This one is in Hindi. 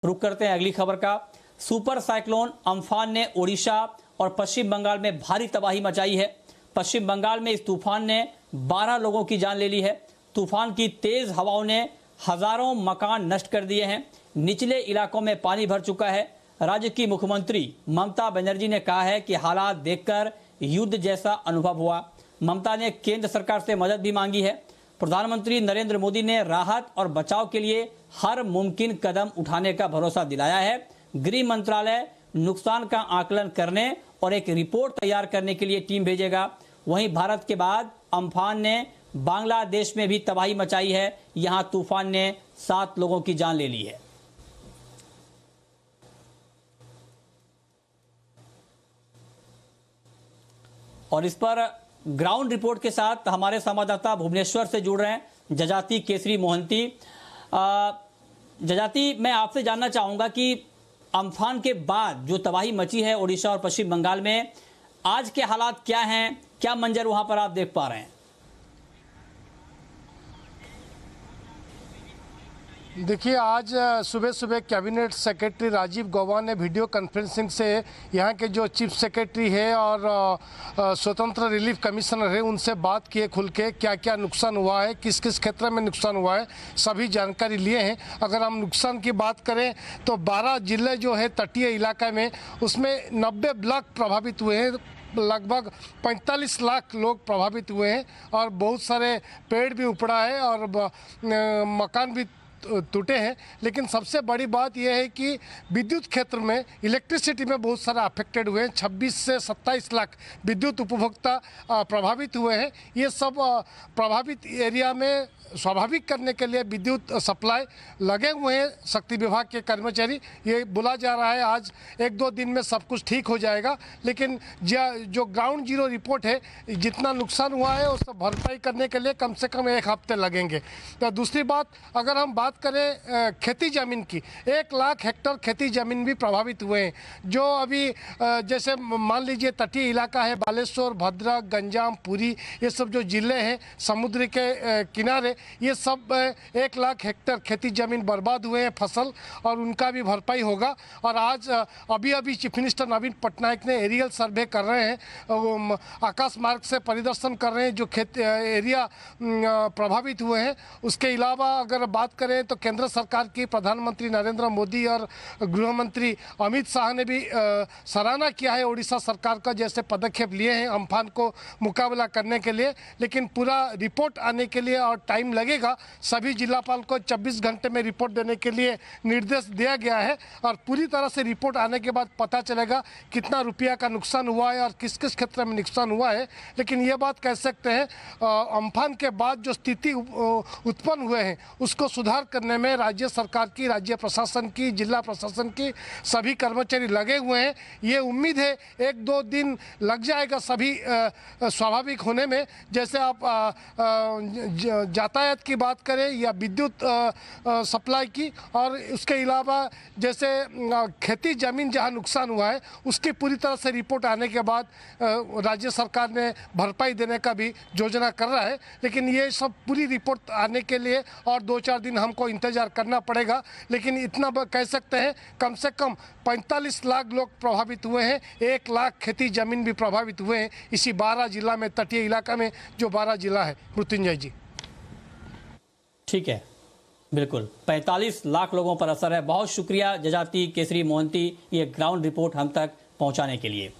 रुक करते हैं अगली खबर का। सुपर साइक्लोन अम्फान ने ओडिशा और पश्चिम बंगाल में भारी तबाही मचाई है। पश्चिम बंगाल में इस तूफान ने 12 लोगों की जान ले ली है। तूफान की तेज हवाओं ने हजारों मकान नष्ट कर दिए हैं। निचले इलाकों में पानी भर चुका है। राज्य की मुख्यमंत्री ममता बनर्जी ने कहा है कि हालात देखकर युद्ध जैसा अनुभव हुआ। ममता ने केंद्र सरकार से मदद भी मांगी है। प्रधानमंत्री नरेंद्र मोदी ने राहत और बचाव के लिए हर मुमकिन कदम उठाने का भरोसा दिलाया है। गृह मंत्रालय नुकसान का आकलन करने और एक रिपोर्ट तैयार करने के लिए टीम भेजेगा। वहीं भारत के बाद अम्फान ने बांग्लादेश में भी तबाही मचाई है। यहां तूफान ने 7 लोगों की जान ले ली है। और इस पर ग्राउंड रिपोर्ट के साथ हमारे संवाददाता भुवनेश्वर से जुड़ रहे हैं जजाति केसरी मोहंती। जजाति, मैं आपसे जानना चाहूंगा कि अम्फान के बाद जो तबाही मची है ओडिशा और पश्चिम बंगाल में, आज के हालात क्या हैं, क्या मंजर वहां पर आप देख पा रहे हैं? देखिए, आज सुबह सुबह कैबिनेट सेक्रेटरी राजीव गौबा ने वीडियो कॉन्फ्रेंसिंग से यहाँ के जो चीफ सेक्रेटरी है और स्वतंत्र रिलीफ कमिश्नर है उनसे बात किए, खुल के क्या क्या नुकसान हुआ है, किस किस क्षेत्र में नुकसान हुआ है, सभी जानकारी लिए हैं। अगर हम नुकसान की बात करें तो 12 जिले जो है तटीय इलाका में, उसमें 90 ब्लॉक प्रभावित हुए हैं। लगभग 45 लाख लोग प्रभावित हुए हैं और बहुत सारे पेड़ भी उपड़ा है और मकान भी टूटे हैं। लेकिन सबसे बड़ी बात यह है कि विद्युत क्षेत्र में, इलेक्ट्रिसिटी में बहुत सारा अफेक्टेड हुए हैं। 26 से 27 लाख विद्युत उपभोक्ता प्रभावित हुए हैं। ये सब प्रभावित एरिया में स्वाभाविक करने के लिए विद्युत सप्लाई लगे हुए हैं शक्ति विभाग के कर्मचारी। ये बोला जा रहा है आज 1-2 दिन में सब कुछ ठीक हो जाएगा, लेकिन जो ग्राउंड जीरो रिपोर्ट है, जितना नुकसान हुआ है उसको भरपाई करने के लिए कम से कम 1 हफ्ते लगेंगे। तो दूसरी बात, अगर हम बात करें खेती ज़मीन की, 1 लाख हेक्टेयर खेती ज़मीन भी प्रभावित हुए हैं। जो अभी जैसे मान लीजिए तटीय इलाका है, बालेश्वर, भद्रक, गंजाम, पुरी, ये सब जो ज़िले हैं समुद्र के किनारे, ये सब 1 लाख हेक्टेयर खेती ज़मीन बर्बाद हुए हैं फसल, और उनका भी भरपाई होगा। और आज अभी चीफ मिनिस्टर नवीन पटनायक ने एरियल सर्वे कर रहे हैं, आकाश मार्ग से परिदर्शन कर रहे हैं जो एरिया प्रभावित हुए हैं। उसके अलावा अगर बात करें तो केंद्र सरकार की प्रधानमंत्री नरेंद्र मोदी और गृह मंत्री अमित शाह ने भी सराहना किया है ओडिशा सरकार का, जैसे पदक्षेप लिए हैं अम्फान को मुकाबला करने के लिए। लेकिन पूरा रिपोर्ट आने के लिए और टाइम लगेगा। सभी जिलापाल को 24 घंटे में रिपोर्ट देने के लिए निर्देश दिया गया है और पूरी तरह से रिपोर्ट आने के बाद पता चलेगा कितना रुपया का नुकसान हुआ है और किस किस क्षेत्र में नुकसान हुआ है। लेकिन ये बात कह सकते हैं, अम्फान के बाद जो स्थिति उत्पन्न हुए हैं उसको सुधार करने में राज्य सरकार की, राज्य प्रशासन की, जिला प्रशासन की सभी कर्मचारी लगे हुए हैं। ये उम्मीद है 1-2 दिन लग जाएगा सभी स्वाभाविक होने में। जैसे आप यातायात की बात करें या विद्युत सप्लाई की, और उसके अलावा जैसे खेती ज़मीन जहां नुकसान हुआ है उसकी पूरी तरह से रिपोर्ट आने के बाद राज्य सरकार ने भरपाई देने का भी योजना कर रहा है। लेकिन ये सब पूरी रिपोर्ट आने के लिए और 2-4 दिन हमको इंतज़ार करना पड़ेगा। लेकिन इतना कह सकते हैं कम से कम 45 लाख लोग प्रभावित हुए हैं, 1 लाख खेती ज़मीन भी प्रभावित हुए हैं इसी 12 जिला में, तटीय इलाका में जो 12 जिला है। मृत्युंजय जी, ठीक है, बिल्कुल 45 लाख लोगों पर असर है। बहुत शुक्रिया जजाति केसरी मोहंती, ये ग्राउंड रिपोर्ट हम तक पहुंचाने के लिए।